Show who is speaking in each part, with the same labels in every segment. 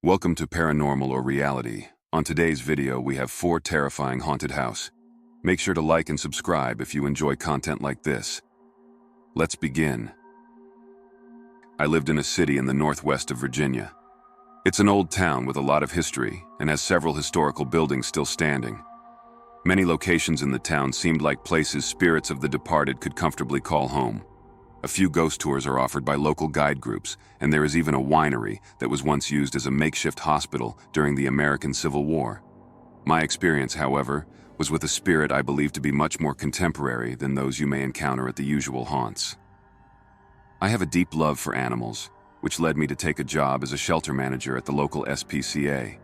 Speaker 1: Welcome to Paranormal or Reality. On today's video, we have 4 terrifying haunted house. Make sure to like and subscribe if you enjoy content like this. Let's begin. I lived in a city in the northwest of Virginia. It's an old town with a lot of history and has several historical buildings still standing. Many locations in the town seemed like places spirits of the departed could comfortably call home. A few ghost tours are offered by local guide groups, and there is even a winery that was once used as a makeshift hospital during the American Civil War. My experience, however, was with a spirit I believe to be much more contemporary than those you may encounter at the usual haunts. I have a deep love for animals, which led me to take a job as a shelter manager at the local SPCA.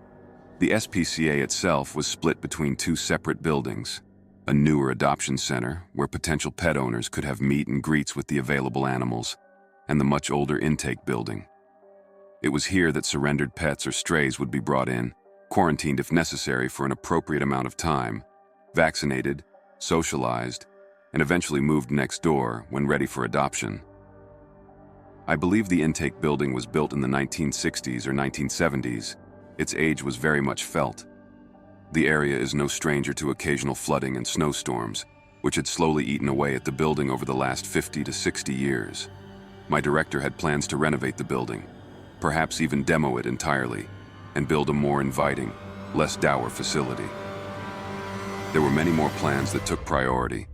Speaker 1: The SPCA itself was split between 2 separate buildings. A newer adoption center where potential pet owners could have meet and greets with the available animals, and the much older intake building. It was here that surrendered pets or strays would be brought in, quarantined if necessary for an appropriate amount of time, vaccinated, socialized, and eventually moved next door when ready for adoption. I believe the intake building was built in the 1960s or 1970s. Its age was very much felt. The area is no stranger to occasional flooding and snowstorms, which had slowly eaten away at the building over the last 50 to 60 years. My director had plans to renovate the building, perhaps even demo it entirely, and build a more inviting, less dour facility. There were many more plans that took priority,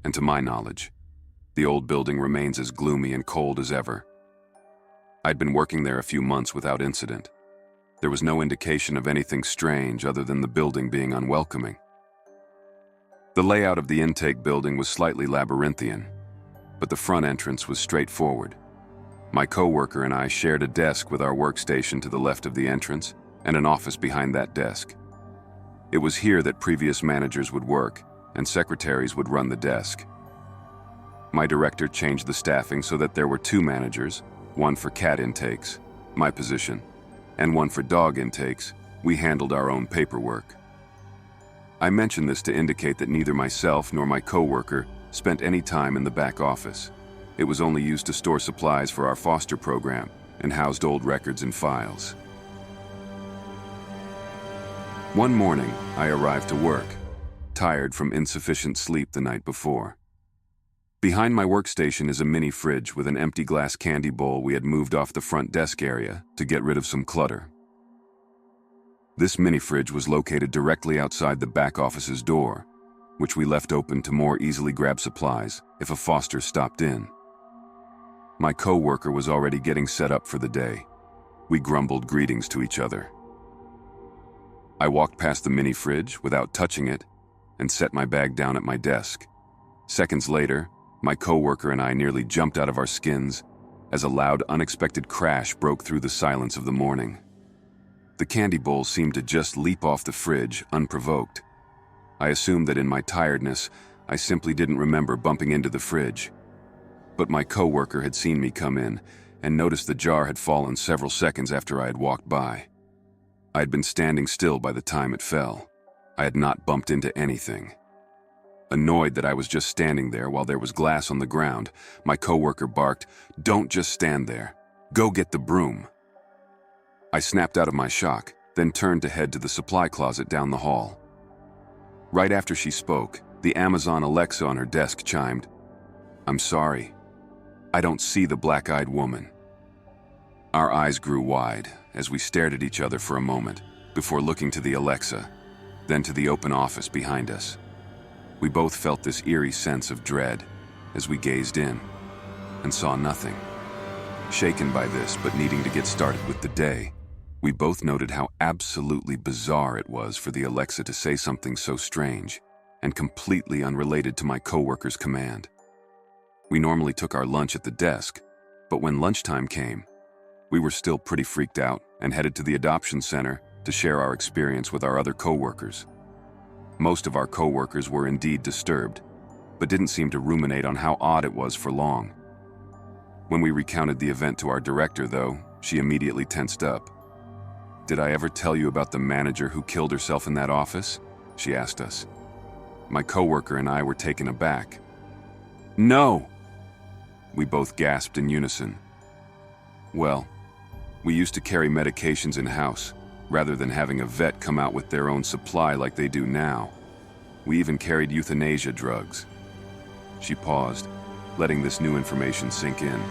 Speaker 1: and to my knowledge, the old building remains as gloomy and cold as ever. I'd been working there a few months without incident. There was no indication of anything strange other than the building being unwelcoming. The layout of the intake building was slightly labyrinthian, but the front entrance was straightforward. My coworker and I shared a desk with our workstation to the left of the entrance and an office behind that desk. It was here that previous managers would work and secretaries would run the desk. My director changed the staffing so that there were 2 managers, one for cat intakes, my position, and one for dog intakes. We handled our own paperwork. I mention this to indicate that neither myself nor my coworker spent any time in the back office. It was only used to store supplies for our foster program and housed old records and files. One morning, I arrived to work, tired from insufficient sleep the night before. Behind my workstation is a mini fridge with an empty glass candy bowl we had moved off the front desk area to get rid of some clutter. This mini fridge was located directly outside the back office's door, which we left open to more easily grab supplies if a foster stopped in. My coworker was already getting set up for the day. We grumbled greetings to each other. I walked past the mini fridge without touching it and set my bag down at my desk. Seconds later, my coworker and I nearly jumped out of our skins as a loud, unexpected crash broke through the silence of the morning. The candy bowl seemed to just leap off the fridge, unprovoked. I assumed that in my tiredness, I simply didn't remember bumping into the fridge. But my coworker had seen me come in and noticed the jar had fallen several seconds after I had walked by. I had been standing still by the time it fell. I had not bumped into anything. Annoyed that I was just standing there while there was glass on the ground, my coworker barked, "Don't just stand there. Go get the broom." I snapped out of my shock, then turned to head to the supply closet down the hall. Right after she spoke, the Amazon Alexa on her desk chimed, "I'm sorry. I don't see the black-eyed woman." Our eyes grew wide as we stared at each other for a moment before looking to the Alexa, then to the open office behind us. We both felt this eerie sense of dread as we gazed in and saw nothing. Shaken by this, but needing to get started with the day, we both noted how absolutely bizarre it was for the Alexa to say something so strange and completely unrelated to my coworker's command. We normally took our lunch at the desk, but when lunchtime came, we were still pretty freaked out and headed to the adoption center to share our experience with our other coworkers. Most of our coworkers were indeed disturbed, but didn't seem to ruminate on how odd it was for long. When we recounted the event to our director, though, she immediately tensed up. "Did I ever tell you about the manager who killed herself in that office?" she asked us. My coworker and I were taken aback. "No!" We both gasped in unison. "Well, We used to carry medications in-house, rather than having a vet come out with their own supply like they do now. We even carried euthanasia drugs. She paused, letting this new information sink in.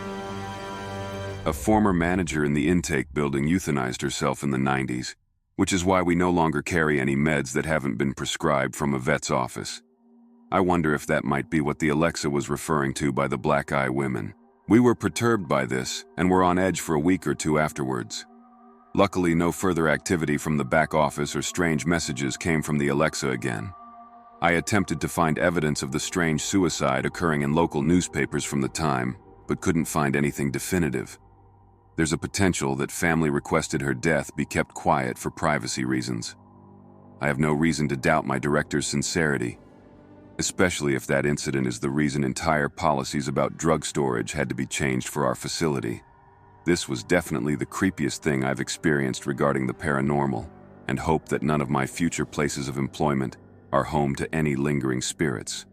Speaker 1: A former manager in the intake building euthanized herself in the 90s, which is why we no longer carry any meds that haven't been prescribed from a vet's office. I wonder if that might be what the Alexa was referring to by the black eye women. We were perturbed by this and were on edge for a week or two afterwards. Luckily, no further activity from the back office or strange messages came from the Alexa again. I attempted to find evidence of the strange suicide occurring in local newspapers from the time, but couldn't find anything definitive. There's a potential that family requested her death be kept quiet for privacy reasons. I have no reason to doubt my director's sincerity, especially if that incident is the reason entire policies about drug storage had to be changed for our facility. This was definitely the creepiest thing I've experienced regarding the paranormal, and hope that none of my future places of employment are home to any lingering spirits.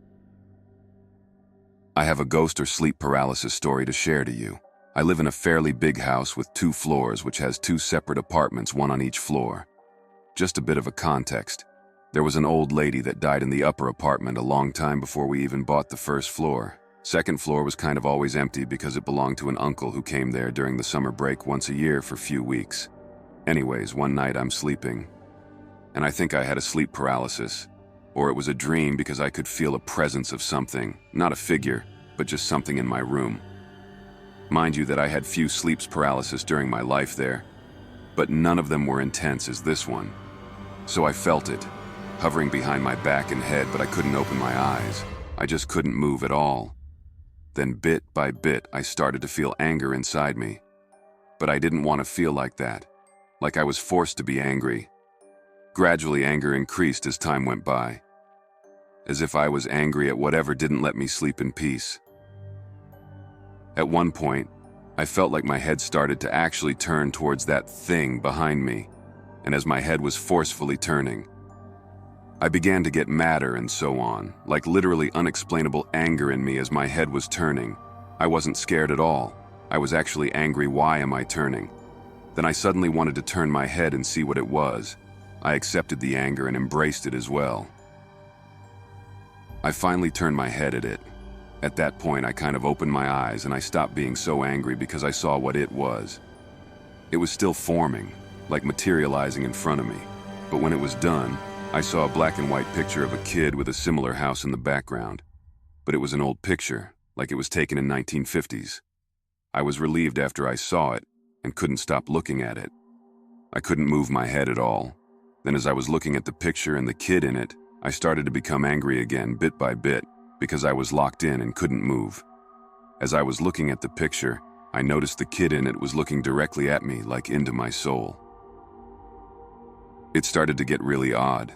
Speaker 1: I have a ghost or sleep paralysis story to share to you. I live in a fairly big house with 2 floors which has 2 separate apartments, one on each floor. Just a bit of a context. There was an old lady that died in the upper apartment a long time before we even bought the first floor. Second floor was kind of always empty because it belonged to an uncle who came there during the summer break once a year for a few weeks. Anyways, one night I'm sleeping, and I think I had a sleep paralysis. Or it was a dream because I could feel a presence of something, not a figure, but just something in my room. Mind you that I had few sleep paralysis during my life there, but none of them were intense as this one. So I felt it, hovering behind my back and head, but I couldn't open my eyes. I just couldn't move at all. Then bit by bit, I started to feel anger inside me. But I didn't want to feel like that, like I was forced to be angry. Gradually, anger increased as time went by, as if I was angry at whatever didn't let me sleep in peace. At one point, I felt like my head started to actually turn towards that thing behind me, and as my head was forcefully turning, I began to get madder and so on, like literally unexplainable anger in me as my head was turning. I wasn't scared at all. I was actually angry. Why am I turning? Then I suddenly wanted to turn my head and see what it was. I accepted the anger and embraced it as well. I finally turned my head at it. At that point, I kind of opened my eyes and I stopped being so angry because I saw what it was. It was still forming, like materializing in front of me. But when it was done, I saw a black and white picture of a kid with a similar house in the background. But it was an old picture, like it was taken in 1950s. I was relieved after I saw it and couldn't stop looking at it. I couldn't move my head at all. Then as I was looking at the picture and the kid in it, I started to become angry again bit by bit because I was locked in and couldn't move. As I was looking at the picture, I noticed the kid in it was looking directly at me, like into my soul. It started to get really odd.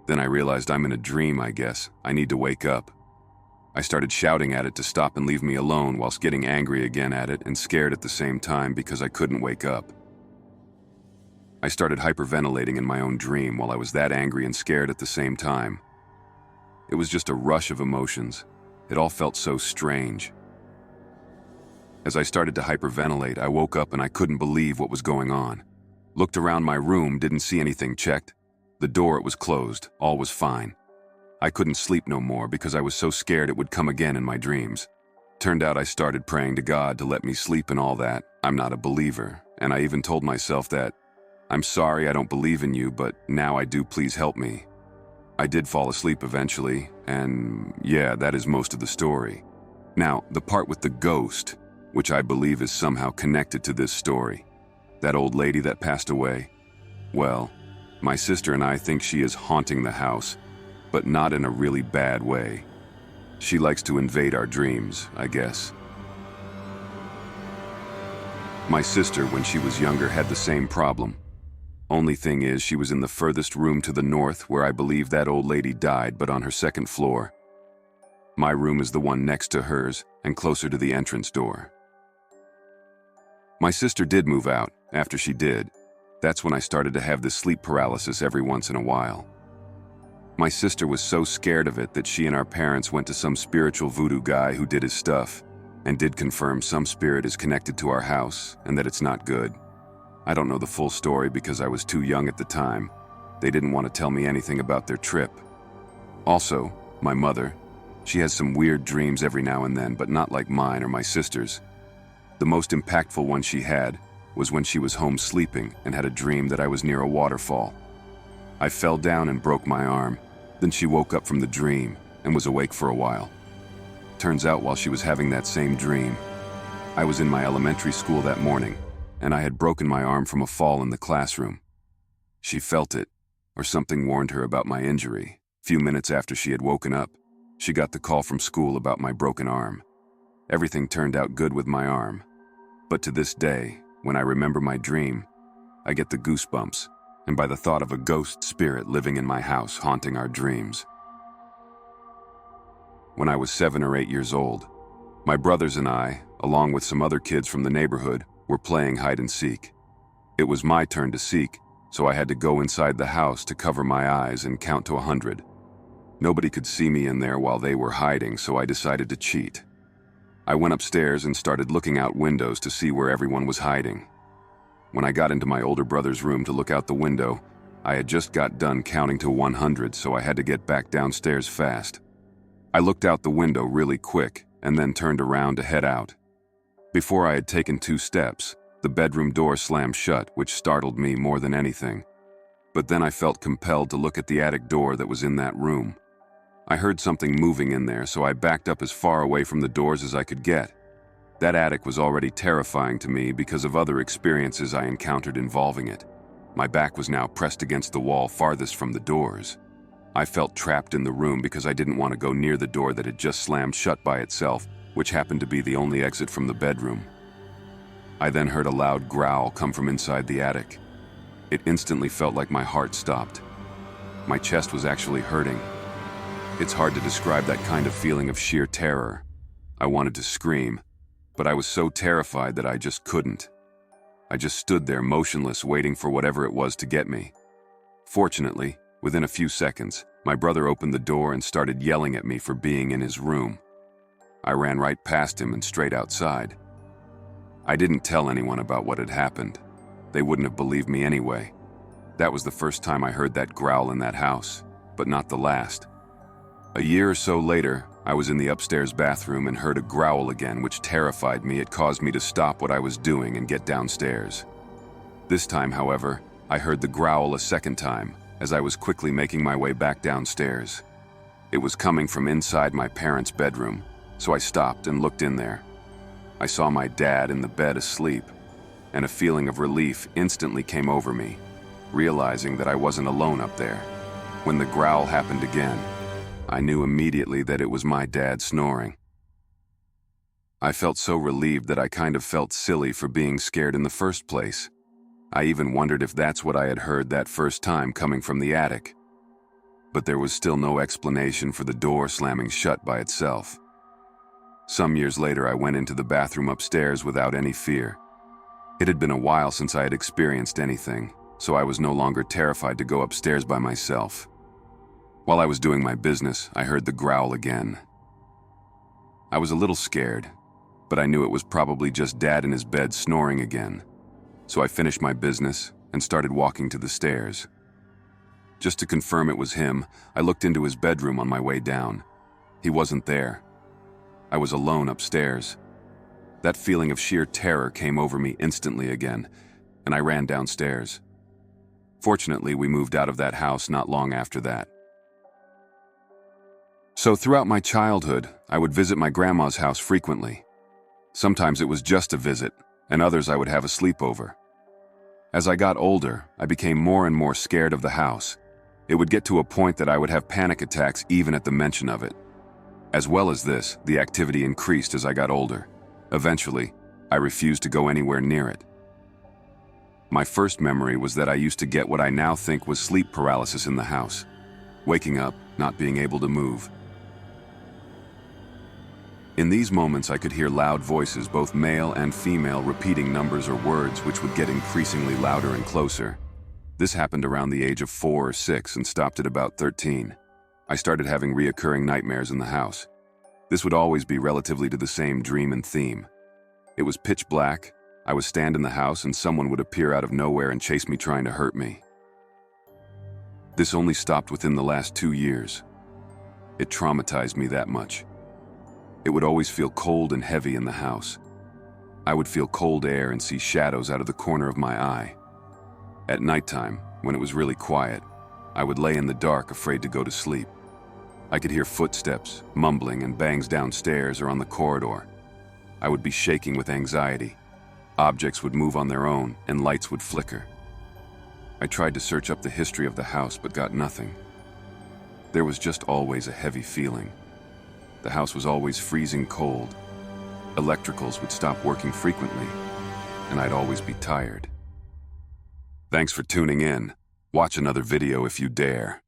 Speaker 1: Then I realized I'm in a dream, I guess. I need to wake up. I started shouting at it to stop and leave me alone whilst getting angry again at it and scared at the same time because I couldn't wake up. I started hyperventilating in my own dream while I was that angry and scared at the same time. It was just a rush of emotions. It all felt so strange. As I started to hyperventilate, I woke up and I couldn't believe what was going on. Looked around my room, didn't see anything checked. The door, it was closed. All was fine. I couldn't sleep no more because I was so scared it would come again in my dreams. Turned out I started praying to God to let me sleep and all that. I'm not a believer, and I even told myself that, I'm sorry I don't believe in you, but now I do, please help me. I did fall asleep eventually, and yeah, that is most of the story. Now, the part with the ghost, which I believe is somehow connected to this story. That old lady that passed away, well, my sister and I think she is haunting the house, but not in a really bad way. She likes to invade our dreams, I guess. My sister, when she was younger, had the same problem. Only thing is, she was in the furthest room to the north where I believe that old lady died, but on her second floor. My room is the one next to hers and closer to the entrance door. My sister did move out. After she did, that's when I started to have this sleep paralysis every once in a while. My sister was so scared of it that she and our parents went to some spiritual voodoo guy who did his stuff and did confirm some spirit is connected to our house and that it's not good. I don't know the full story because I was too young at the time. They didn't want to tell me anything about their trip. Also, my mother, she has some weird dreams every now and then, but not like mine or my sister's. The most impactful one she had was when she was home sleeping and had a dream that I was near a waterfall. I fell down and broke my arm. Then she woke up from the dream and was awake for a while. Turns out while she was having that same dream, I was in my elementary school that morning, and I had broken my arm from a fall in the classroom. She felt it, or something warned her about my injury. A few minutes after she had woken up, she got the call from school about my broken arm. Everything turned out good with my arm. But to this day, when I remember my dream, I get the goosebumps, and by the thought of a ghost spirit living in my house haunting our dreams. When I was 7 or 8 years old, my brothers and I, along with some other kids from the neighborhood, were playing hide and seek. It was my turn to seek, so I had to go inside the house to cover my eyes and count to 100. Nobody could see me in there while they were hiding, so I decided to cheat. I went upstairs and started looking out windows to see where everyone was hiding. When I got into my older brother's room to look out the window, I had just got done counting to 100, so I had to get back downstairs fast. I looked out the window really quick and then turned around to head out. Before I had taken 2 steps, the bedroom door slammed shut, which startled me more than anything. But then I felt compelled to look at the attic door that was in that room. I heard something moving in there, so I backed up as far away from the doors as I could get. That attic was already terrifying to me because of other experiences I encountered involving it. My back was now pressed against the wall farthest from the doors. I felt trapped in the room because I didn't want to go near the door that had just slammed shut by itself, which happened to be the only exit from the bedroom. I then heard a loud growl come from inside the attic. It instantly felt like my heart stopped. My chest was actually hurting. It's hard to describe that kind of feeling of sheer terror. I wanted to scream, but I was so terrified that I just couldn't. I just stood there motionless, waiting for whatever it was to get me. Fortunately, within a few seconds, my brother opened the door and started yelling at me for being in his room. I ran right past him and straight outside. I didn't tell anyone about what had happened. They wouldn't have believed me anyway. That was the first time I heard that growl in that house, but not the last. A year or so later, I was in the upstairs bathroom and heard a growl again, which terrified me. It caused me to stop what I was doing and get downstairs. This time, however, I heard the growl a second time as I was quickly making my way back downstairs. It was coming from inside my parents' bedroom, so I stopped and looked in there. I saw my dad in the bed asleep, and a feeling of relief instantly came over me, realizing that I wasn't alone up there. When the growl happened again, I knew immediately that it was my dad snoring. I felt so relieved that I kind of felt silly for being scared in the first place. I even wondered if that's what I had heard that first time coming from the attic. But there was still no explanation for the door slamming shut by itself. Some years later, I went into the bathroom upstairs without any fear. It had been a while since I had experienced anything, so I was no longer terrified to go upstairs by myself. While I was doing my business, I heard the growl again. I was a little scared, but I knew it was probably just Dad in his bed snoring again. So I finished my business and started walking to the stairs. Just to confirm it was him, I looked into his bedroom on my way down. He wasn't there. I was alone upstairs. That feeling of sheer terror came over me instantly again, and I ran downstairs. Fortunately, we moved out of that house not long after that. So throughout my childhood, I would visit my grandma's house frequently. Sometimes it was just a visit, and others I would have a sleepover. As I got older, I became more and more scared of the house. It would get to a point that I would have panic attacks even at the mention of it. As well as this, the activity increased as I got older. Eventually, I refused to go anywhere near it. My first memory was that I used to get what I now think was sleep paralysis in the house, waking up, not being able to move. In these moments, I could hear loud voices, both male and female, repeating numbers or words which would get increasingly louder and closer. This happened around the age of 4 or 6 and stopped at about 13. I started having reoccurring nightmares in the house. This would always be relatively to the same dream and theme. It was pitch black. I would stand in the house and someone would appear out of nowhere and chase me trying to hurt me. This only stopped within the last 2 years. It traumatized me that much. It would always feel cold and heavy in the house. I would feel cold air and see shadows out of the corner of my eye. At nighttime, when it was really quiet, I would lay in the dark afraid to go to sleep. I could hear footsteps, mumbling, and bangs downstairs or on the corridor. I would be shaking with anxiety. Objects would move on their own, and lights would flicker. I tried to search up the history of the house, but got nothing. There was just always a heavy feeling. The house was always freezing cold. Electricals would stop working frequently, and I'd always be tired. Thanks for tuning in. Watch another video if you dare.